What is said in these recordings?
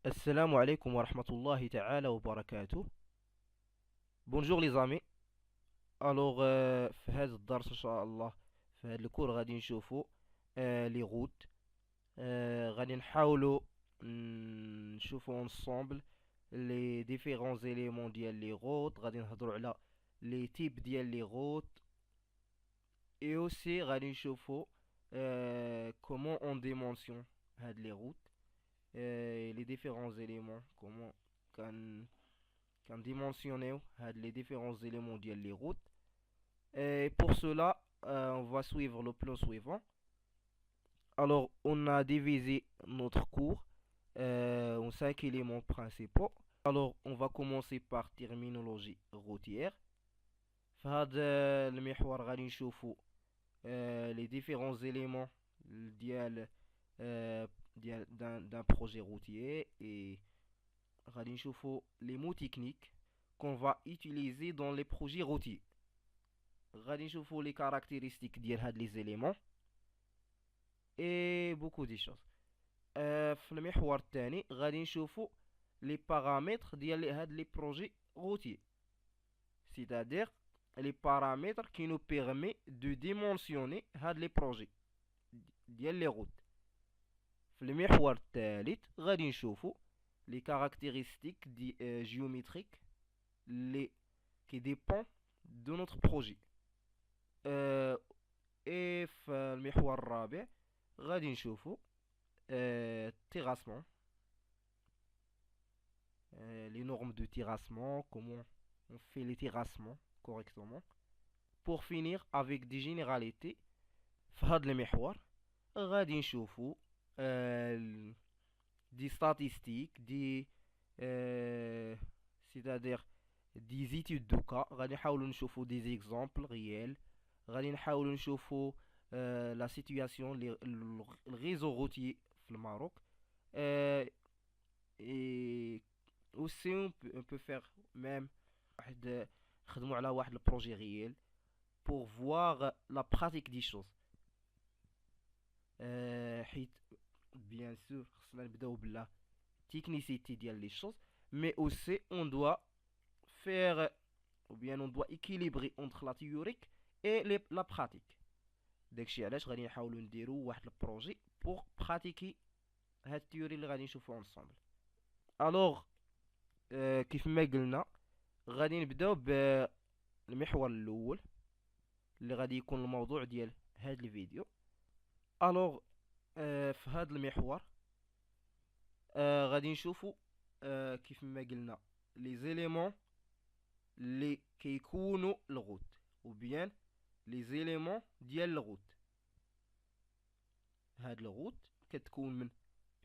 Assalamu alaikum wa rahmatullahi ta'ala wa barakatuh. Bonjour les amis. Alors في هذا الدرس إن شاء الله في هذا الكور غادي نشوفوا لي روت. غادي نحاولوا نشوفوا ensemble les différents éléments ديال لي روت. غادي نهضروا على les types ديال لي روت et aussi غادي نشوفوا comment on dimensionne هاد لي روت. Les différents éléments comment كان dimensionner les différents éléments ديال les routes. Et pour cela, on va suivre le plan suivant. Alors, on a divisé notre cours en 5 éléments principaux. Alors, on va commencer par terminologie routière. في هذا المحور غادي نشوفوا les différents éléments ديال d'un projet routier et غادي نشوفوا les mots techniques qu'on va utiliser dans les projets routiers. غادي نشوفوا les caractéristiques ديال هاد les éléments et beaucoup de choses. في المحور الثاني غادي نشوفوا les paramètres ديال هاد les projets routiers, c'est-à-dire les paramètres qui nous permettent de dimensionner هاد les projets ديال les routes. في المحور الثالث غادي نشوفوا les caractéristiques géométriques qui dépendent de notre projet. Et في المحور الرابع غادي نشوفوا terrassement, les normes de terrassement, comment on fait les terrassements correctement. Pour finir avec des généralités في هذا المحور غادي نشوفوا des statistiques, c'est-à-dire des études de cas. غادي نحاولوا نشوفوا des exemples réels. غادي نحاولوا نشوفوا la situation le réseau routier في الماروك. Et aussi on peut faire même واحد نخدموا على واحد البروجي réel pour voir la pratique des choses. حيت bien sûr خصنا نبداو بلا technicité ديال les choses, mais aussi on doit faire ou bien on doit équilibrer entre la théorique et la pratique. داكشي علاش غادي نحاولوا نديروا واحد البروجي pour pratiquer هاد التيوري اللي غادي نشوفوها ensemble. alors كيف ما قلنا غادي نبداو بالمحور الاول اللي غادي يكون الموضوع ديال هاد الفيديو. alors في هاد المحور غادي نشوفوا كيف ما قلنا les éléments اللي كيكونوا الغوت ou bien les éléments ديال الغوت. هاد الغوت كتكون من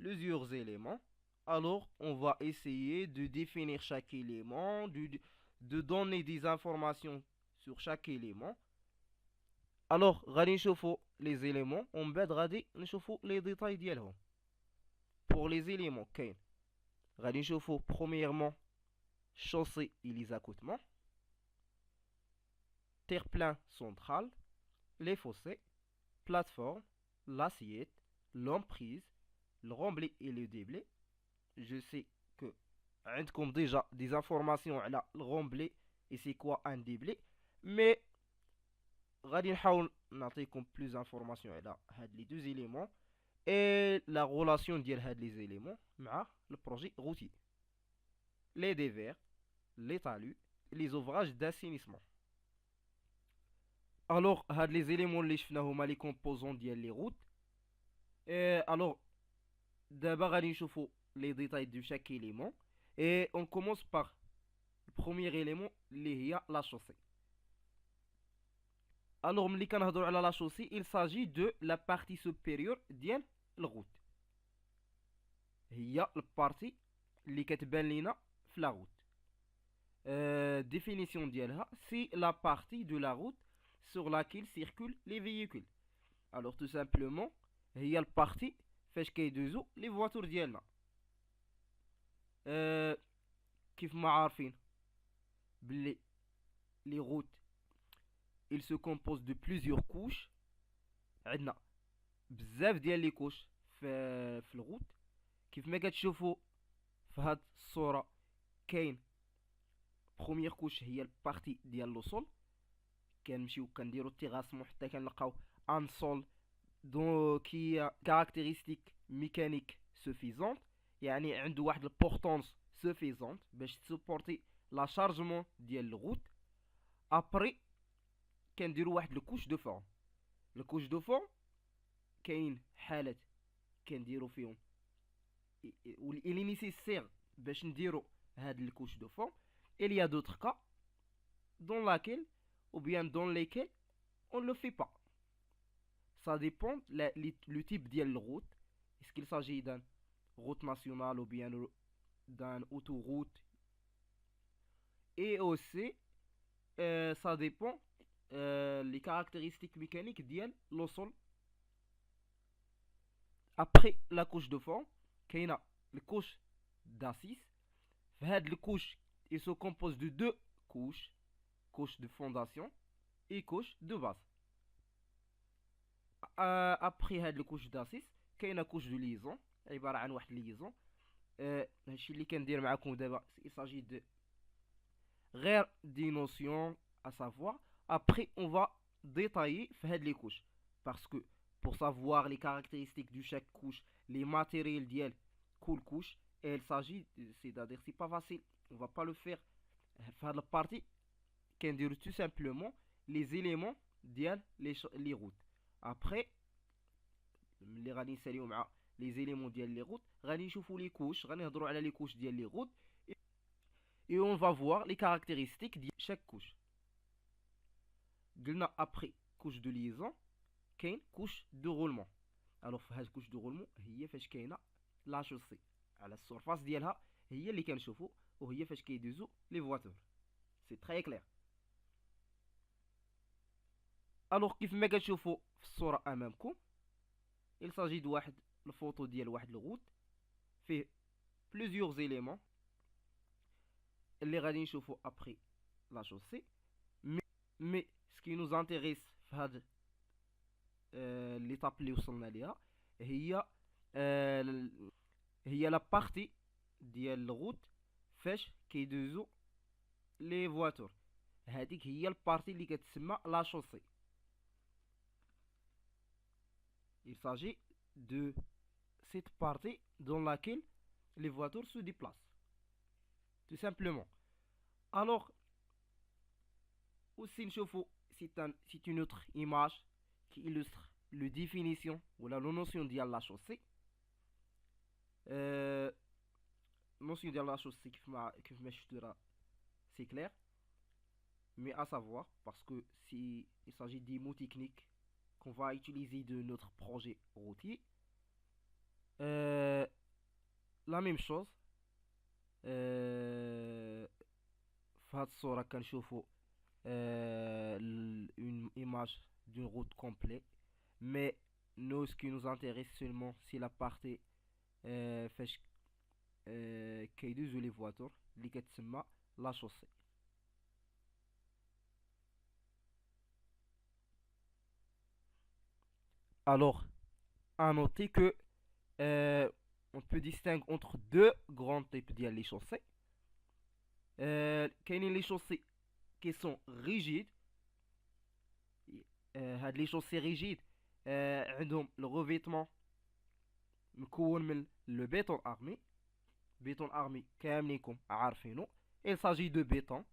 plusieurs éléments. Alors on va essayer de définir chaque élément, de donner des informations sur chaque élément. alors غادي نشوفوا les éléments ومن بعد غادي نشوفوا les détails ديالهم. pour les éléments كاين غادي نشوفوا premièrement chaussée et les accotements, terre-plein central, les fossés, plateforme, l'assiette, l'emprise, le remblai et le déblai. Je sais que عندكم déjà des informations على le remblai et c'est quoi un déblai, mais غادي نحاول نعطيكم plus d'informations على هاد les deux éléments et la relation ديال هاد les éléments مع le projet routier. les dévers, les talus, les ouvrages d'assainissement. alors هاد les éléments اللي شفنا هما les composants ديال les routes. alors d'abord غادي نشوفوا les détails de chaque élément et on commence par le premier élément اللي هي la chaussée. alors ملي كنهضروا على la chaussée il s'agit de la partie supérieure ديال الغوت. هي البارتي اللي كتبان لينا في la route. définition ديالها c'est la partie de la route sur laquelle circulent les véhicules. alors tout simplement هي البارتي فاش كيدوزو لي فواتور ديالنا. كيف ما عارفين بلي لي روت il se compose de plusieurs couches. عندنا بزاف ديال لي كوش في الغوت كيف ما كتشوفوا في هاد الصورة كاين بروميير كوش هي البارتي ديال لو سول، كنمشيو كنديرو التيغاسمون حتى كنلقاو ان سول دون كي كاركتيرستيك ميكانيك سوفيزونت، يعني عنده واحد البورطونس سوفيزونت باش تسوبورتي لا شارجمون ديال الغوت. ابري كنديرو واحد الكوش دو فورم. الكوش دو فورم كاين حالات كنديرو فيهم واللي نيسيسير باش نديرو هاد الكوش دو فورم. il y a d'autres cas dans laquelle ou bien dans lesquels on ne le fait pas. Ça dépend le type de la route. Est-ce qu'il s'agit d'une route nationale ou bien d'une autoroute. Et aussi, ça dépend les caractéristiques mécaniques du sol. Après la couche de fond, il y a la couche d'assises. Cette couche il se compose de deux couches, couche de fondation et couche de base. Après cette couche d'assises, il y a une couche de liaison. عبارة عن واحد liaison. هادشي اللي كندير معكم دابا. Il s'agit de غير des notions à savoir. Après on va détailler هاد les couches parce que pour savoir les caractéristiques de chaque couche, les matériels ديال كل couche, et il s'agit, c'est-à-dire c'est pas facile, on va pas le faire faire la partie كنديرو tout simplement les éléments ديال les routes. Après اللي غادي نساليو مع les éléments ديال les routes غادي نشوفوا les couches, غادي نهضروا على les couches ديال les routes et on va voir les caractéristiques de chaque couche. قلنا après couche de liaison كاين couche de roulement. alors في هاد couche de roulement هي فاش كاينه لا شوسي على السورفاس ديالها هي اللي كنشوفوا وهي فاش كيدوزو لي فواتور. سي تري كلير. الوغ كيف ما كتشوفوا في الصوره امامكم il s'agit de واحد الفوتو ديال واحد الغوت فيه plusieurs éléments اللي غادي نشوفوا après la chaussée. mais ce qui nous intéresse في هاد l'étape اللي وصلنا ليها هي لا بارتي ديال الغوت فاش كيدوزو لي فواتور. هذيك هي البارتي اللي كتسمى لا شوسي. il s'agit de cette partie dans laquelle les voitures se déplacent tout simplement. alors aussi نشوفوا c'est une autre image qui illustre la définition ou la notion de la chaussée. notion de la chaussée كيف ما شفتوا راه c'est clair, mais à savoir parce que si il s'agit des mots techniques qu'on va utiliser de notre projet routier. La même chose في هاد الصورة كنشوفوا une image d'une route complète, mais nous ce qui nous intéresse seulement c'est la partie فاش كيدوزو لي فواتور اللي كتسمى لا شوسي. alors à noter que on peut distinguer entre deux grands types ديال les chaussées. كاينين les chaussées qui sont rigides. هاد les chaussées rigides عندهم le revêtement مكون من le béton armé. béton armé كاملينكم عارفينه. il s'agit de béton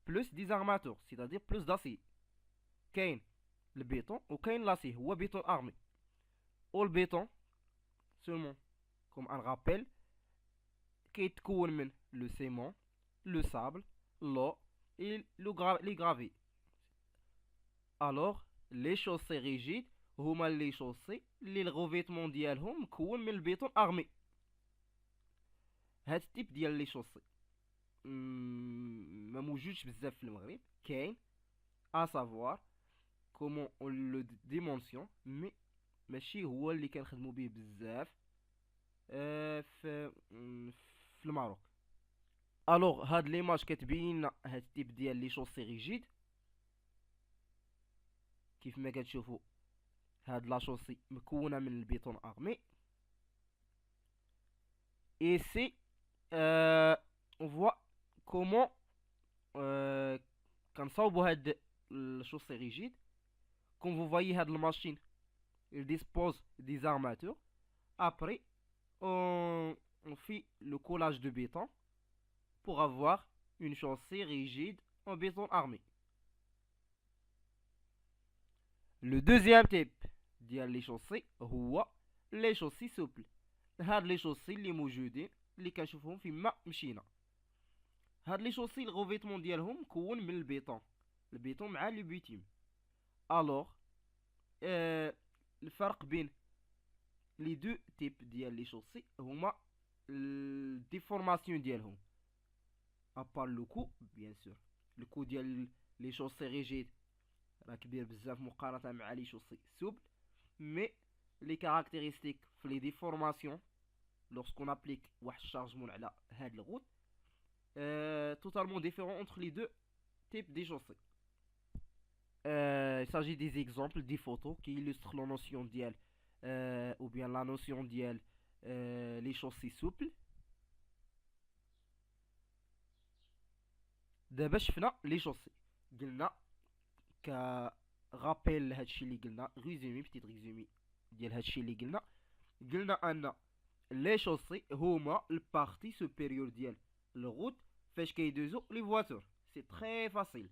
plus des armatures, c'est-à-dire plus d'acier. كاين البيتون وكاين l'acier هو béton armé. ou le béton seulement comme un rappel كيتكون من le ciment, le sable, l'eau et les gravats. alors les chaussées rigides هما les chaussées اللي الغوفيتمون ديالهم مكون من البيتون ارمي. هاد التيب ديال لي شوسي ما موجودش بزاف في المغرب. كاين à savoir comment on le dimension, mais ماشي هو اللي كنخدمو به بزاف في الماروك. الوغ هاد ليماج كتبين لنا هاد التيب ديال لي شوسي ريجيد. كيف ما كتشوفوا هاد لا شوسي مكونه من البيتون ارمي. et c'est euh, on voit comment كنصاوبوا هاد الشوسي rigide. Quand vous voyez هاد الماشين, il dispose des armatures. Après, on fait le collage de béton pour avoir une chaussée rigide en béton armé. Le deuxième type ديال لي شوسي هو لي شوسي سوبل. هاد لي شوسي اللي موجودين اللي كنشوفهم فيما مشينا. هاد لي شوسي الغوفيتمون ديالهم مكون من البيتون مع لي بيتيم. الوغ آه الفرق بين لي دو تيب ديال لي شوسي هما الديفورماسيون ديالهم. ابار لو كو بيان سور. لو كو ديال لي شوسي ريجيد راه كبير بزاف مقارنة مع لي شوسي سوبل. مي لي كارactéristiques في لي ديفورماسيون lorsqu'on applique واحد الشارجمون على هاد الغوت totalement différent entre les deux types de chaussées. Il s'agit des exemples, des photos qui illustrent la notion d'IL ou bien la notion d'IL les chaussées souples. دابا شفنا لي شوسي قلنا كرابيل لهادشي اللي قلنا ريزومي بتيت ريزومي ديال هادشي اللي قلنا ان لي شوسي هما البارتي سوبيريور ديال الغوت فاش كيدوزو لي فواتور. سي تري فاسيل.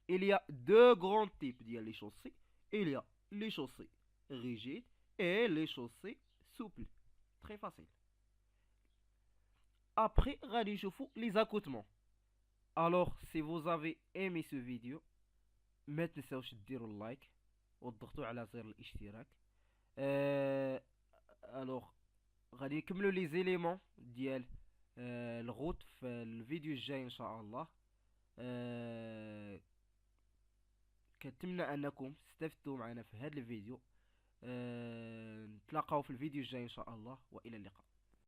Il y a deux grands types ديال لي شوسي. Il y a les chaussées rigides et les chaussées souples. Très facile. Après, غادي نشوفو les accotements. Alors, si vous avez aimé ce vidéo, ما تنساوش ديروا اللايك وتضغطوا على زر الاشتراك. الوغ غادي نكملوا لي زيليمون ديال الغوت في الفيديو الجاي ان شاء الله. كنتمنى انكم استفدتوا معنا في هذا الفيديو. نتلاقاو في الفيديو الجاي ان شاء الله، والى اللقاء.